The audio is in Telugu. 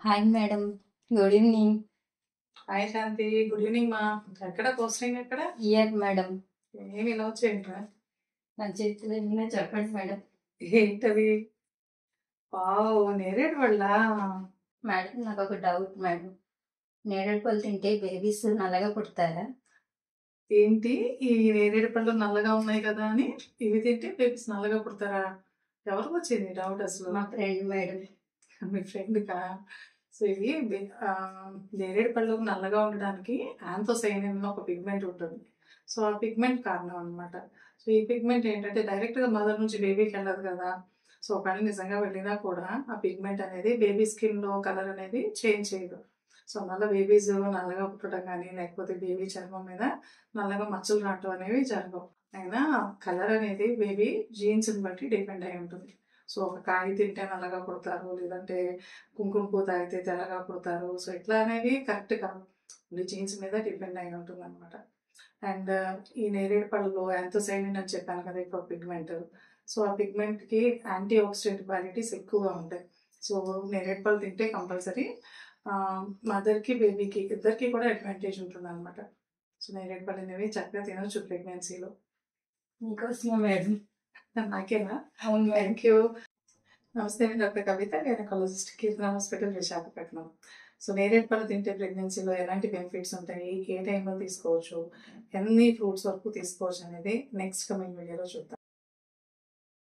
Hi madam, good evening. Hi Shanti, good evening మా. ఎక్కడ పోస్టింగ్ ఎక్కడ? Year madam. ఏమి ఇలా వచ్చేయంట్రా? నా చేతిలో ఏమైనా చెప్పండి మేడం. ఏంటది? వావ్, నేరేడు వల్ల. మేడం నాకు ఒక డౌట్ మేడం. నేరేడు పళ్ళు తింటే బేబీస్ నల్లగా పుడతారా? ఏంటి ఈ నేరేడు పళ్ళు నల్లగా ఉన్నాయి కదా అని ఇవి తింటే బేబీస్ నల్లగా పుడతారా? ఎవరికి వచ్చింది డౌట్ అసలు? మా ఫ్రెండ్ మేడం. మీ ఫ్రెండ్కా? సో ఇవి నేరేడు పళ్ళు నల్లగా ఉండడానికి యాంథోసైనిన్ అని ఒక పిగ్మెంట్ ఉంటుంది. సో ఆ పిగ్మెంట్ కారణం అనమాట. సో ఈ పిగ్మెంట్ ఏంటంటే డైరెక్ట్గా మదర్ నుంచి బేబీకి వెళ్ళదు కదా. సో ఒకవేళ నిజంగా వెళ్ళినా కూడా ఆ పిగ్మెంట్ అనేది బేబీ స్కిన్లో కలర్ అనేది చేంజ్ చేయదు. సో అందువల్ల బేబీస్ నల్లగా పుట్టడం కానీ లేకపోతే బేబీ చర్మం మీద నల్లగా మచ్చలు రావటం అనేవి జరగవు. అయినా కలర్ అనేది బేబీ జీన్స్ని బట్టి డిపెండ్ అయి ఉంటుంది. సో ఒక కాయ తింటే నల్లగా పుడతారు, లేదంటే కుంకుమ పువ్వు తాగితే తెల్లగా పుడతారు. సో ఇట్లా అనేవి కరెక్ట్ కాదు, జీన్స్ మీద డిపెండ్ అయి ఉంటుంది అనమాట. అండ్ ఈ నేరేడు పళ్ళలో యాంథోసైనిన్ అని చెప్పాను కదా ఇప్పుడు పిగ్మెంట్. సో ఆ పిగ్మెంట్కి యాంటీ ఆక్సిడెంట్ క్వాలిటీస్ ఎక్కువగా ఉంటాయి. సో నేరేడు పళ్ళు తింటే కంపల్సరీ మదర్కి బేబీకి ఇద్దరికి కూడా అడ్వాంటేజ్ ఉంటుంది అనమాట. సో నేరేడు పళ్ళు అనేవి చక్కగా తినొచ్చు ప్రెగ్నెన్సీలో. మీకోసమే మేడం. నాకేనా? అవును మేడం. Thank you. నమస్తే, నేను డాక్టర్ కవిత, గైనకాలజిస్ట్, కీర్తన హాస్పిటల్, విశాఖపట్నం. సో నేరేడు పళ్ళు తింటే ప్రెగ్నెన్సీలో ఎలాంటి బెనిఫిట్స్ ఉంటాయి, ఏ టైంలో తీసుకోవచ్చు, ఎన్ని ఫ్రూట్స్ వరకు తీసుకోవచ్చు అనేది నెక్స్ట్ కమింగ్ వీడియోలో చూద్దాం.